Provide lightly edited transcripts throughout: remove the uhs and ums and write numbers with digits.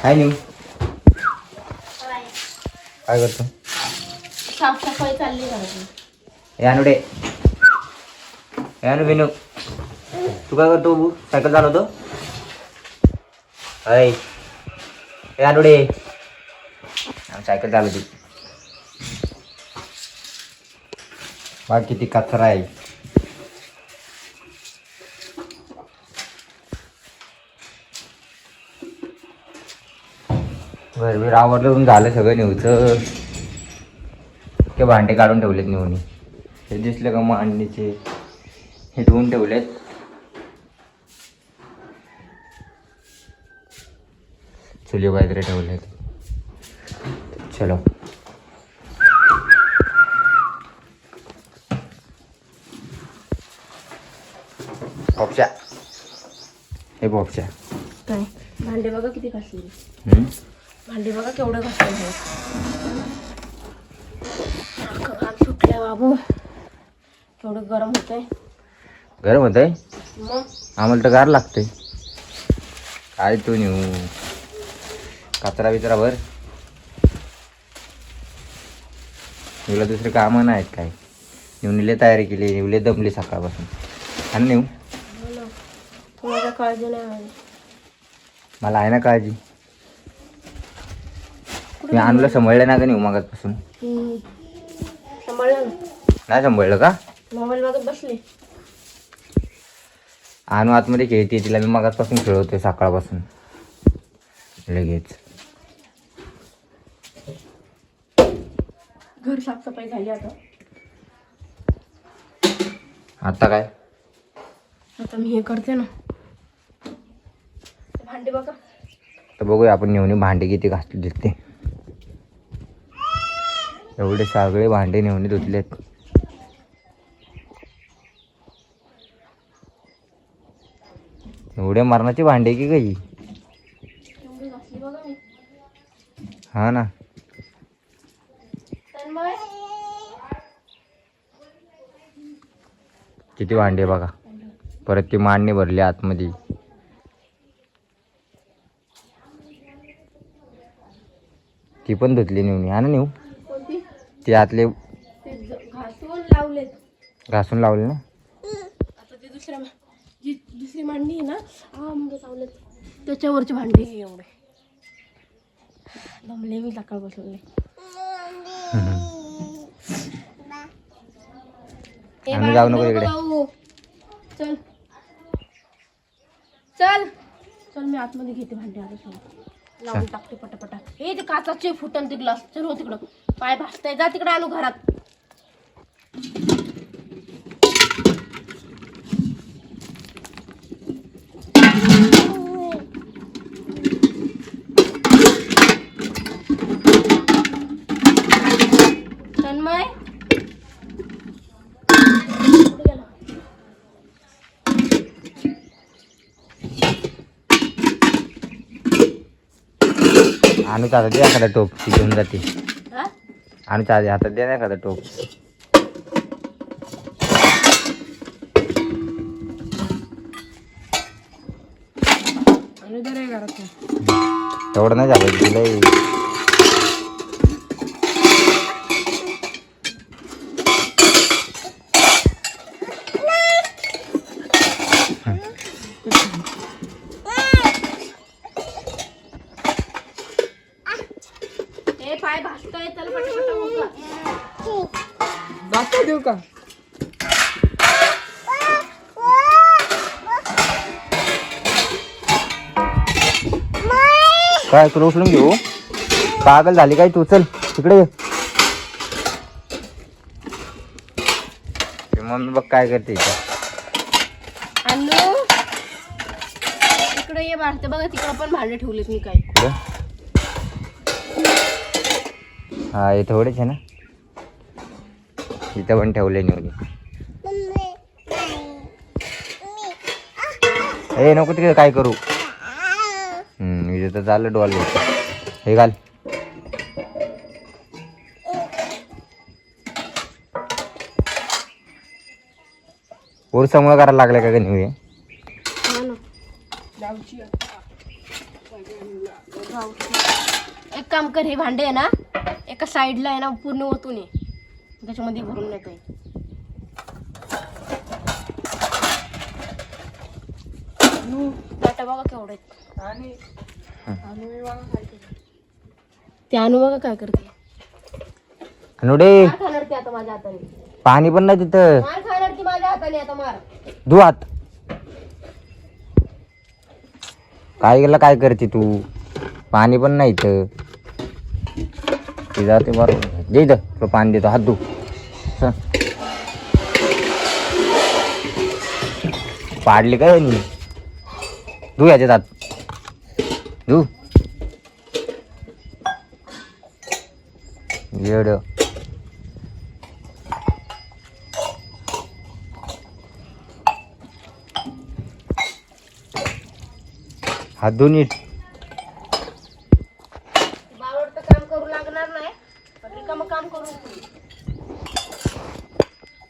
काय नेऊ काय करतो साफसफाई चालली घरातून. यानुडे यानु विनू तू काय करतो बू सायकल चालवतो अय यानुडे सायकल चालवते बघ किती कचरा आहे. घरबीर आवडलं झालं सगळं नेऊचं ते भांडे काढून ठेवलेत नेऊन हे दिसले का मांडणीचे हे धुवून ठेवलेत. चुली वगैरे ठेवलेत. चलो पॉपच्या हे पॉपच्या काय भांडे बघा किती घासले. भांडे बघा केवढं घासले. सुटल्या बाबू केवढं गरम होतंय. गरम होत आहे मग आम्हाला तर गार लागतंय. काय तू नेऊ कचरा बिचरा भर तुला दुसरे कामं नाहीत काय नेऊन तयारी केली नेऊले दमली सकाळपासून आणि नेऊ तुम्हाला काळजी नाही माझी. मला आहे ना काळजी. मी आणलं सांभाळलं ना का नेऊ मागासपासून सांभाळलं ना नाही सांभाळलं का मोबाईल बघत बसले. आणू आतमध्ये खेळते तिला मी मागासपासून खेळवतोय सकाळपासून लगेच. घर साफसफाई झाली आता. आता काय आता मी हे करते ना. भांडे बघा तर बघूया आपण नेऊन भांडे किती घासले दिसते. एवढे सगळे भांडे नेऊन धुतलेत. एवढे मरणाचे भांडे की काही केवढे घासले बघा मी. हा ना तन्मय किती भांडे बघा. परत ती मांडणी भरली आतमध्ये. ती पण धुतली नेऊन हा ना नेऊ कोणती ती आतले ते घासून लावलेत. घासून लावले ना. आता ते जी दुसरी मांडणी आहे ना आंब चावलेत त्याच्यावरचे भांडे हे एवढे दमले मी सकाळ बसले. आम्ही जाऊ नको इकडे. चल चल चल मी आतमध्ये घेते भांडे आता सगळं लावून टाकते पटापटा. हे ते काचाचे फुटन ते ग्लास. चल हो तिकडं पाय भासताय जा तिकडं आणू घरात. तन्मय कुठे गेला? आणूच्या हातात दे एखादा टोप ती घेऊन जाते. हा? आणूच्या हातात दे ना एखादा टोप. आणि दर आहे घरात. तेवढं नाही झालं तुला. हे पाय भासतोय चल पटापटा उठा. दाखव देऊ का काय तुला उचलून घेऊ पागल झाली काय तू. चल तिकडे ये. मम्मी बघ काय करते अन्नू इकडे ये भांडते बघा तिकडं पण भांडे ठेवलेत मी काय. कुठं हा हे थोडेच आहे ना. इथं पण ठेवले नेऊन. हे नको तिकडे काय करू. इथे तर चाललं डॉल हे घाल. ओरसामुळे करायला लागलं का गं हे. एक काम कर, हे भांडे आहे ना एका साईडला आहे ना पूर्ण ओतून ये, त्याच्यामध्ये भरून येतोय. बघा केवढे ते अनु बघा काय करते. अनुडे मार खाणार ती आता माझ्या हाताने, पाणी पण नाही तिथं. मार खाणार ती माझ्या हाताने आता, मार. धु हात. काय गेलं, काय करते तू? पाणी पण नाही इथं. ती जाते बरोबर. दे इथं तुला पाणी देतो, हात धु. पाडली काय यांनी? धु याच्यात हात, धु. येड हात धु नीट. बावडतं काम करू लागणार नाही, पण रिकामं काम करू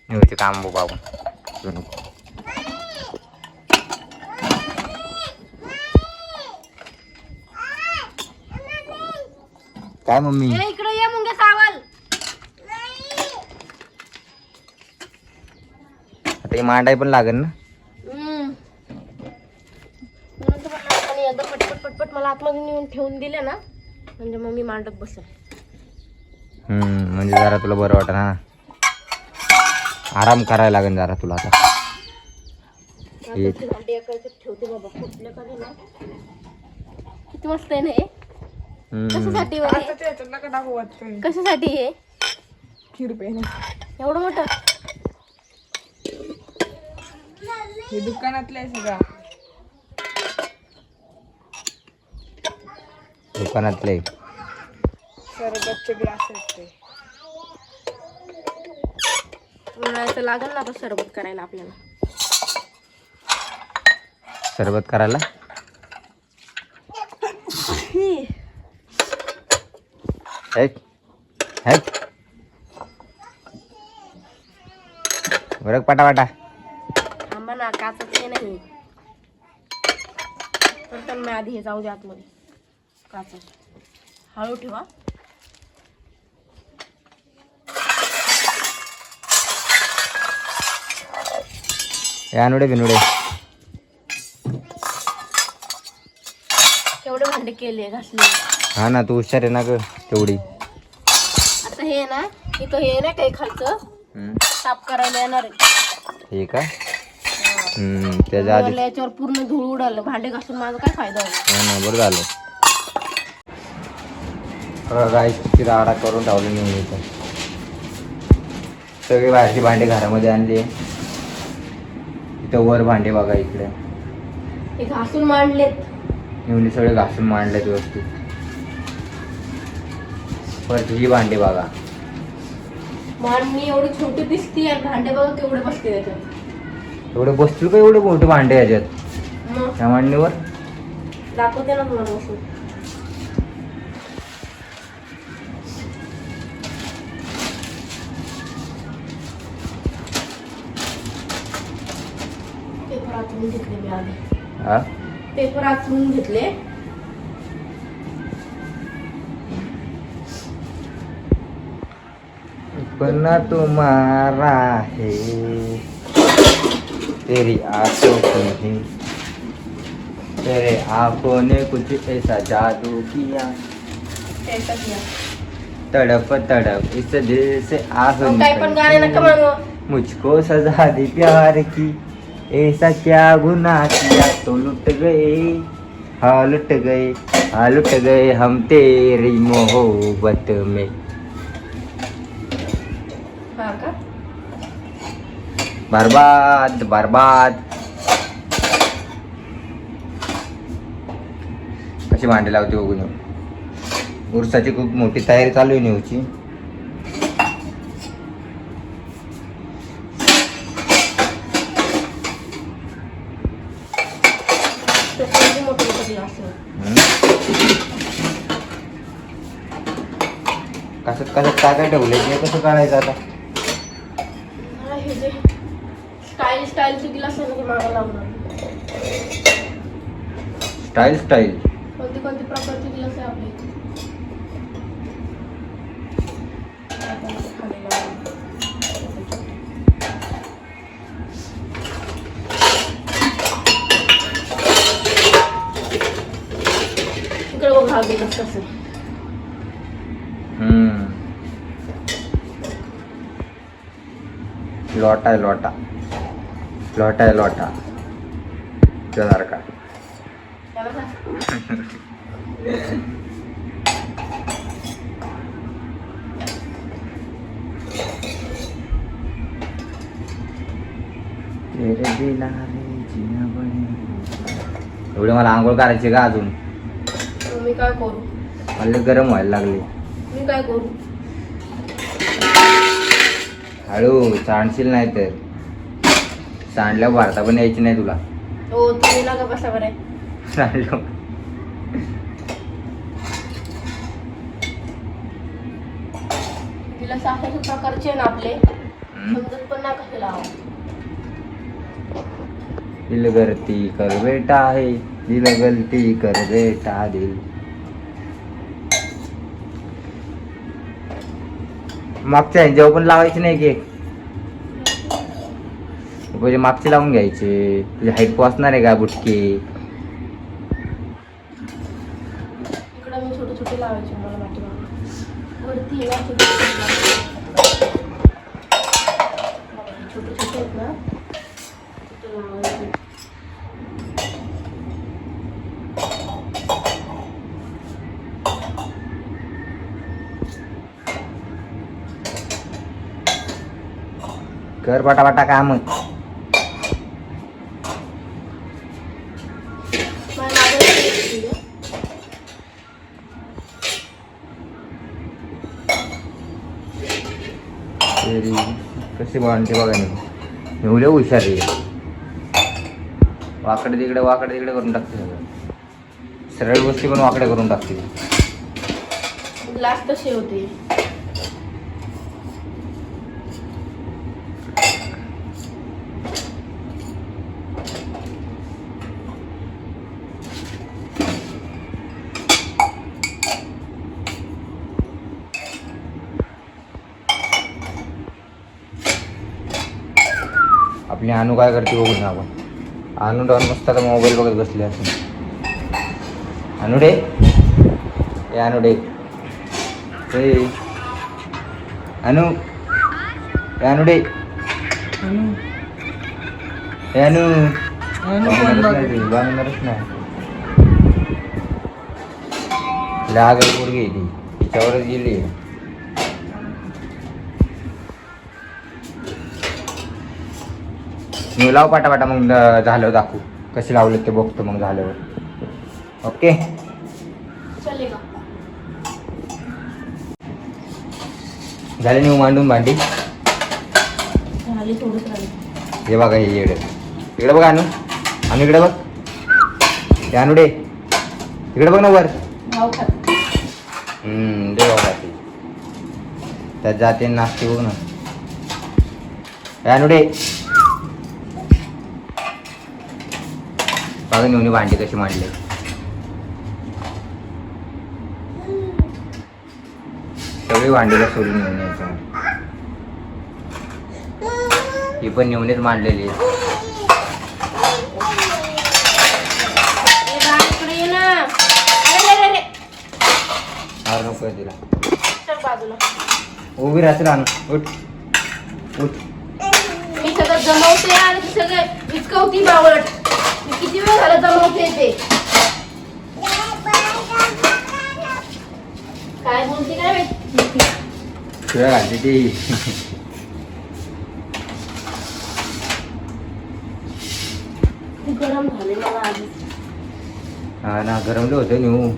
नेऊचे काम बघू आपण. काय मम्मी? इकडे ये मुंगे सावल. आता हे मांडाय पण लागेल ना. एकदा पटपट पटपट मला आतमध्ये नेऊन ठेवून दिले ना, म्हणजे मग मी मांडत बसेल. म्हणजे जरा तुला बरं वाटत ना, आराम करायला लागेल जरा तुला आता. ठेवते बाबा, फुटलं कधी ना. किती मस्त आहे ना हे. कशासाठी कशासाठी हे एवढं मोठं? हे दुकानातलं आहे सगळं. दुकानातले सरबतचे ग्लास आहेत ते. उन्हाळ्याचं लागेल ना आता सरबत करायला आपल्याला. सरबत करायला बरं पटापटा. थांबा ना, काचच हे नाही तर मी आधी हे जाऊ दे आतमध्ये. काच हळू ठेवा. अनुडे बिनुडे केवढे भांडे केले घासले. हा ना, तू हुशार आहे ना ग तेवढी. आता हे ना इथं हे नाही काही खालचं साफ करायला येणार आहे. हे का? त्याच्या आधी याच्यावर पूर्ण धूळ उडालं. भांडे घासून माझा काय फायदा होईल? हो ना, बरं झालं. गायची राडा करून ठेवलं नाही इथं. सगळे बाहेरची भांडे घरामध्ये आणले. इथं वर भांडे बघा इकडे. हे घासून मांडलेत. निवडी सगळे घासून मांडलेत व्यवस्थित. परत ही भांडे बघा. मांडणी एवढी छोटी दिसती आणि भांडे बघा केवढे बसते त्याच्यात. एवढे बसतील का एवढे मोठे भांडे याच्यात मग त्या मांडणीवर? दाखवते ना तुम्हाला बसून. पेपर आचरून घेतले मी आधी. हा, पेपर आचरून घेतले. बना तुम्हारा है तेरी आंखों की है, तेरे आंखों ने कुछ ऐसा जादू किया, ऐसा किया. तड़प तड़प इस दिल से आह काय पण गाणे नका म्हणू. मुझको सजा दी प्यार की, ऐसा क्या गुनाह किया तो लुट गए, हाँ लुट गए, हाँ लुट गए हम तेरी मोहब्बत में. हा का? बर्बाद बर्बाद. कशी भांडे लावते बघून. उरसाची खूप मोठी तयारी चालू आहे नेऊची. कसं कसं काय काय ठेवलंय ते कसं काढायचं आता? हे जे स्टाईलचे गिलास आहे ना ते मागं लावणार. स्टाईल स्टाईल पण ते कोणती प्रकारचे ग्लास आहे आपले खाली लावून. इकडे बघ हा ग्लास कसं आहे. लोटा आहे लोटा. लोटा आहे लोटा त्यासारखा. त्याला काय? एवढे मला आंघोळ करायची का अजून. मी काय करू. मला गरम व्हायला लागले. मी काय करू. हळू सांडशील नाही तर. सांडल्या वार्ता पण यायची नाही तुला. हो तुम्ही ना का बसा बरं. सांडलं तिला साखरेचे प्रकारचे आहे ना आपले समजत पण नाही कसं लावा. दिल गलती कर बेटा है, दिल गलती कर बेटा दिल. मागच्या ह्यांच्यावर पण लावायची नाही केक. म्हणजे मागचे लावून घ्यायचे. तुझी हाईट पोचणार आहे का बुटके. इकडे मी छोटे छोटे लावायचे मला माहिती वरती आहे ना छोटे छोटे आहेत ना तिथे लावायचे. कर पटापटा काम. कशी बांधते बघा नाही. एवढे हुशार आहे. वाकडे तिकडे करून टाकते सगळं. सरळ गोष्टी पण वाकडे करून टाकते. ग्लास तसे होते. आपली अनु काय करते बघू ना आपण. अनु डॉन मस्त आता मोबाईल बघत बसले असून. अनुडे ए अनुडे ए अनु ए अनुडे ए अनु बांधणारच नाही. लाग पोरगी ती तिच्यावरच गेली. मी लाव पाटापाटा मग झालं दाखवू कसे लावले ते बघतो मग झाल्यावर. ओके चलेगा. झाले नाही मांडून भांडी. झाले थोडंच राहिले. हे बघा हे येडे. इकडे बघा अनु. अनु इकडे बघ. ते अनुडे इकडे बघ ना वर. भाव खात दे बघा ते त्यात जाते नाचते बघ ना. हे अनुडे बघा नेऊन भांडी कशी मांडली. सगळी भांडीला सोडून नेऊन यायचं. ही पण नेऊनच मांडलेली आहे. इकडे ये ना. अरे नको तिला. चल बाजूला. उभी राहते ना. उठ उठ. मी सगळं जमवते आणि ती सगळं इचकवती बावळट. मी किती वेळ झाला जमवते ते. काय बोलते काय माहिती. शिवाय घालते ती. गरम झाले मला आधी. हा ना गरमले होते नेऊ.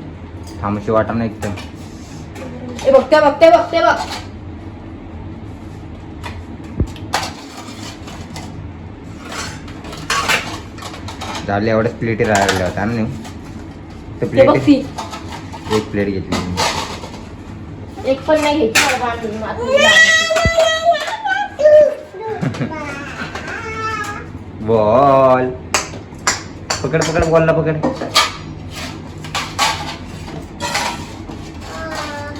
थांबशी वाटा ना एकदम. ए बघते बघते बघते बघ. झाले एवढ्याच प्लेटी राहिल्या होत्या ना नेऊ. तर ते बघ ती. एक प्लेट घेतली. एक पण नाही घ्यायची मला बांधून. बॉल पकड पकड बॉलला पकड.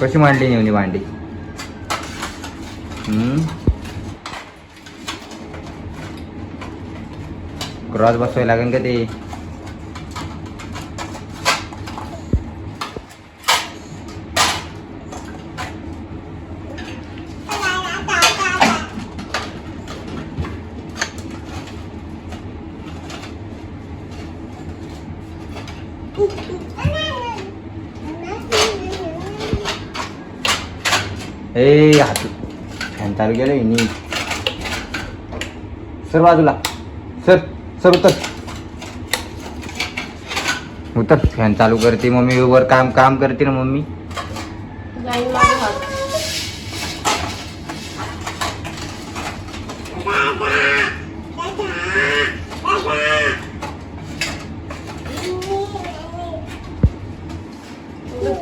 कशी मांडली नेवनी भांडी? क्रॉस बसवायला लागेल का ते? ए हात फॅन चालू गेलं नी. सर बाजूला सर सर उतर उतर. फॅन चालू करते मम्मी, वर काम काम करते ना मम्मी. जाईल माझा हात.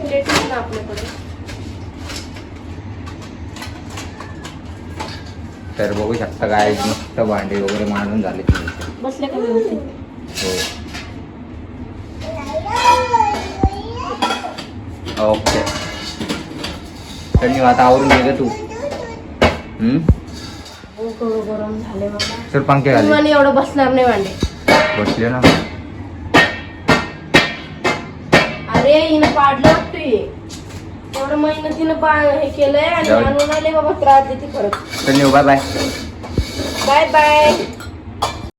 प्लेट आहे ना आपल्याकडे. तर बघू शकता काय मस्त भांडे वगैरे मांडून झाले. बसले का व्यवस्थित? हो ओके. धन्यवाद. आवरून घे ग तू. गरम झाले मला. सर पंखे घाले. तुम्हाला एवढं बसणार नाही भांडे. बसले ना. अरे हिनं पाडलं वाटतोय. एवढं मेहनतीनं हे केलंय आणि आणून आले बाबा त्रास देते खरंच. धन्यवाद. Bye bye. Bye bye.